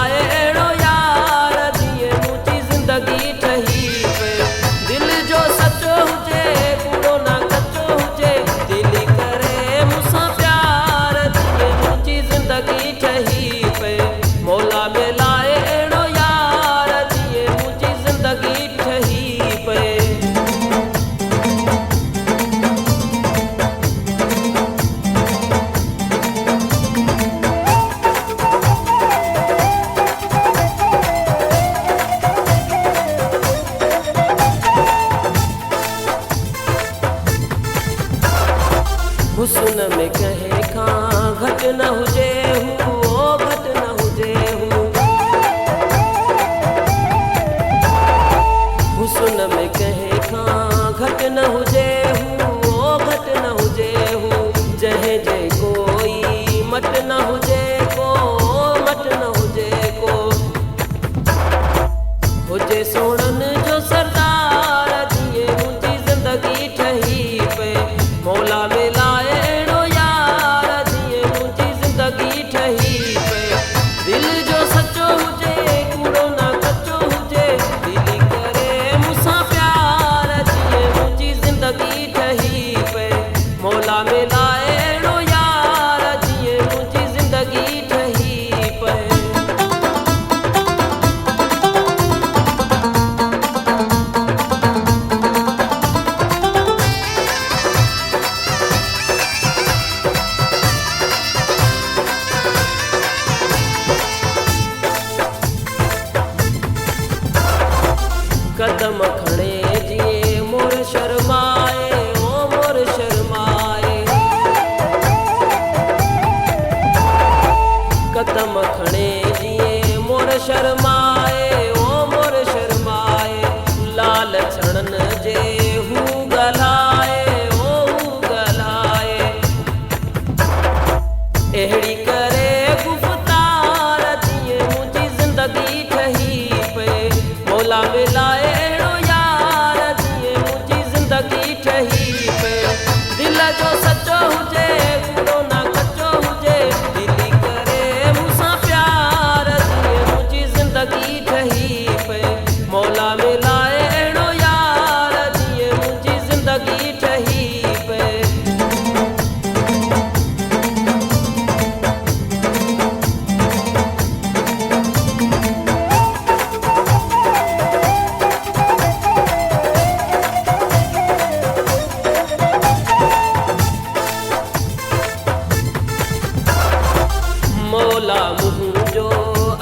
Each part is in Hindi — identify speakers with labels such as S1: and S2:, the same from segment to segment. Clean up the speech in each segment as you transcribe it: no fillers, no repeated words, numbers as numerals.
S1: मिलाए अहिड़ो यार जीअं मुंहिंजी ज़िंदगी ठही पे। दिल जो सचो हुजे कूड़ो ना कचो हुजे, दिली करे मूंसां प्यार जीअं मुंहिंजी ज़िंदगी ठही पे। मौला मिलाए अहिड़ो यार जीअं मुंहिंजी ज़िंदगी ठही पे। हुस्न में कंहिं खां घटि न हुजे हू, ओ घटि न हुजे हू। हुस्न में कंहिं खां घटि न हुजे हू, ओ घटि न हुजे हू। जंहिं जे कोई मट न हुजे को, मट न हुजे को। हुजे सोणनि जो सरदार जीअं मुंहिंजी ज़िंदगी ठही पे। मौला मिलाए अहिड़ो यार जीअं मुंहिंजी ज़िंदगी ठही पे। दिल जो सचो हुजे कूड़ो ना कचो हुजे, दिली करे मूंसां प्यार जीअं मुंहिंजी ज़िंदगी ठही पे। मौला मिलाए अहिड़ो यार जीअं मुंहिंजी ज़िंदगी ठही पे। कदम खणे जीअं मोर शर्माए, ओ मोर शर्माए। कदम खणे जीअं मोर शर्माए, ओ मोर शर्माए। लाल छणनि जे हू ॻाल्हाए, ओ हू ॻाल्हाए। अहिड़ी करे गुफ़्तार जीअं मुंहिंजी ज़िंदगी ठही पे। मौला मिलाए अहिड़ो यार जीअं मुंहिंजी ज़िंदगी ठही पे। दिल जो सचो हुजे कूड़ो ना कचो हुजे, दिली करे मूंसां प्यार जीअं मुंहिंजी ज़िंदगी ठही पे। मौला मिलाए अहिड़ो यार जीअं मुंहिंजी ज़िंदगी ठही पे। मौला मुंहुं जो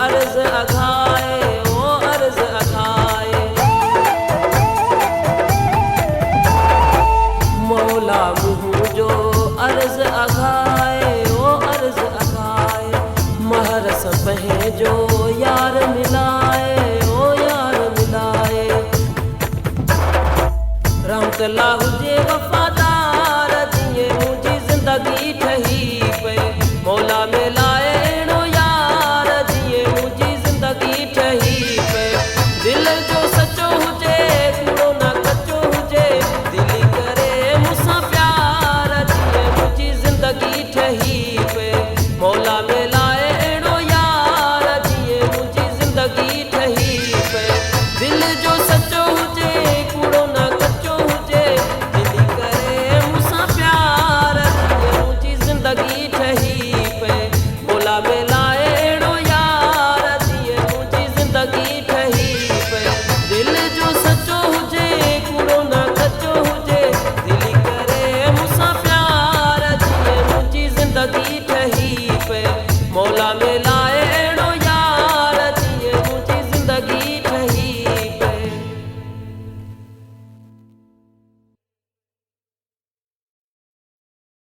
S1: अर्ज़ अघाए, ओ अर्ज़ अघाए। मौला मुंहुं जो अर्ज़ अघाए, ओ अर्ज़ अघाए। महर पंहिंजो यार मिला